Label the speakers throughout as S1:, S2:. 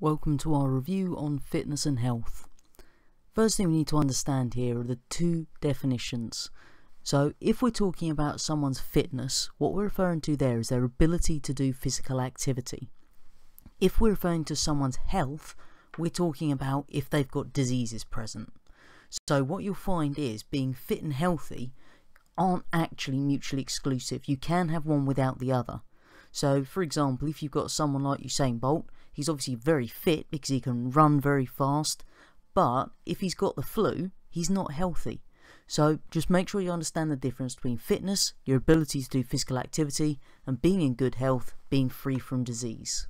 S1: Welcome to our review on fitness and health. First thing we need to understand here are the two definitions. So if we're talking about someone's fitness, what we're referring to there is their ability to do physical activity. If we're referring to someone's health, we're talking about if they've got diseases present. So what you'll find is being fit and healthy aren't actually mutually exclusive. You can have one without the other. So for example, if you've got someone like Usain Bolt, he's obviously very fit because he can run very fast, but if he's got the flu, he's not healthy. So just make sure you understand the difference between fitness, your ability to do physical activity, and being in good health, being free from disease.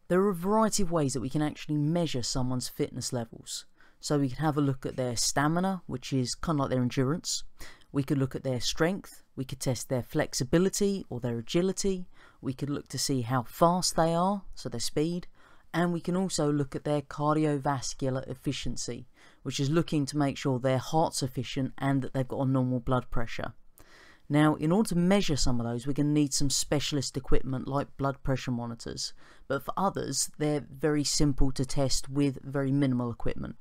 S1: There are a variety of ways that we can actually measure someone's fitness levels. So we can have a look at their stamina, which is kind of like their endurance. We could look at their strength. We could test their flexibility or their agility. We could look to see how fast they are, so their speed. And we can also look at their cardiovascular efficiency, which is looking to make sure their heart's efficient and that they've got a normal blood pressure. Now, in order to measure some of those, we're going to need some specialist equipment like blood pressure monitors. But for others, they're very simple to test with very minimal equipment.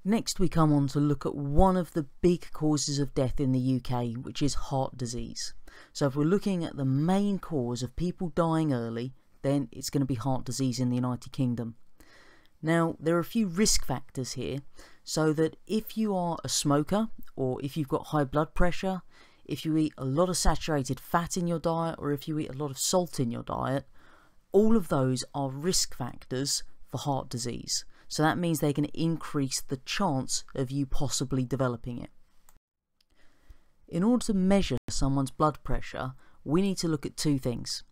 S1: Next we come on to look at one of the big causes of death in the UK, which is heart disease. So if we're looking at the main cause of people dying early, then it's going to be heart disease in the United Kingdom. Now there are a few risk factors here, so that if you are a smoker, or if you've got high blood pressure, if you eat a lot of saturated fat in your diet, or if you eat a lot of salt in your diet, all of those are risk factors for heart disease. So that means they're going to increase the chance of you possibly developing it. In order to measure someone's blood pressure, we need to look at two things.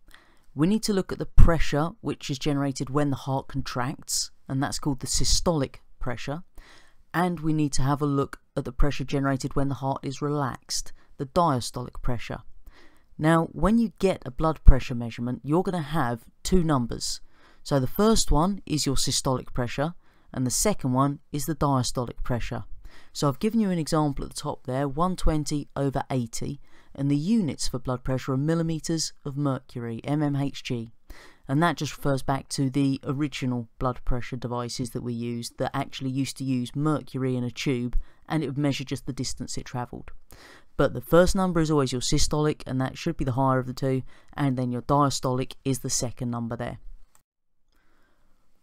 S1: We need to look at the pressure which is generated when the heart contracts, and that's called the systolic pressure. And we need to have a look at the pressure generated when the heart is relaxed, the diastolic pressure. Now, when you get a blood pressure measurement, you're going to have two numbers. So the first one is your systolic pressure, and the second one is the diastolic pressure. So I've given you an example at the top there, 120/80, and the units for blood pressure are millimeters of mercury, mmHg. And that just refers back to the original blood pressure devices that we used that actually used to use mercury in a tube, and it would measure just the distance it travelled. But the first number is always your systolic, and that should be the higher of the two, and then your diastolic is the second number there.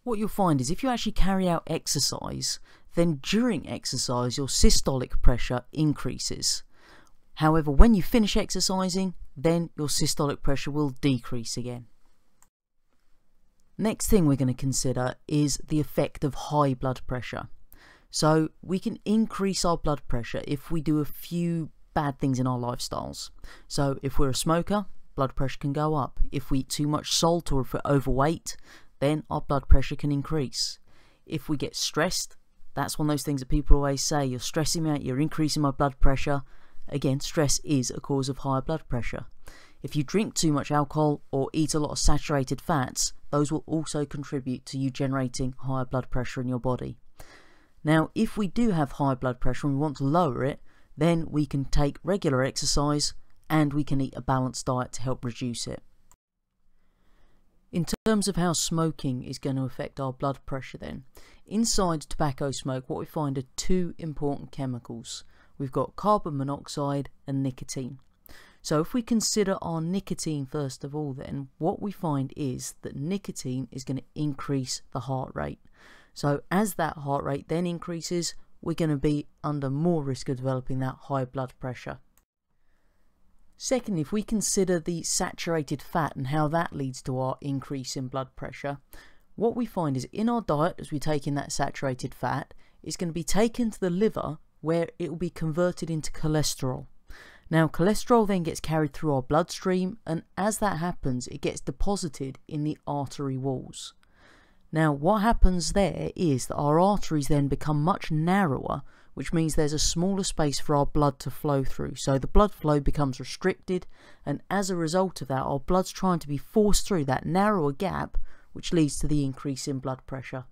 S1: What you'll find is if you actually carry out exercise, then during exercise your systolic pressure increases. However, when you finish exercising, then your systolic pressure will decrease again. Next thing we're going to consider is the effect of high blood pressure. So we can increase our blood pressure if we do a few bad things in our lifestyles. So if we're a smoker, blood pressure can go up. If we eat too much salt or if we're overweight, then our blood pressure can increase. If we get stressed, that's one of those things that people always say, you're stressing me out, you're increasing my blood pressure. Again, stress is a cause of higher blood pressure. If you drink too much alcohol or eat a lot of saturated fats, those will also contribute to you generating higher blood pressure in your body. Now, if we do have high blood pressure and we want to lower it, then we can take regular exercise and we can eat a balanced diet to help reduce it. In terms of how smoking is going to affect our blood pressure then, inside tobacco smoke what we find are two important chemicals. We've got carbon monoxide and nicotine. So if we consider our nicotine first of all then, what we find is that nicotine is going to increase the heart rate. So as that heart rate then increases, we're going to be under more risk of developing that high blood pressure. Secondly, if we consider the saturated fat and how that leads to our increase in blood pressure, what we find is in our diet, as we take in that saturated fat, it's going to be taken to the liver where it will be converted into cholesterol. Now, cholesterol then gets carried through our bloodstream, and as that happens, it gets deposited in the artery walls. Now, what happens there is that our arteries then become much narrower, which means there's a smaller space for our blood to flow through. So the blood flow becomes restricted, and as a result of that, our blood's trying to be forced through that narrower gap, which leads to the increase in blood pressure.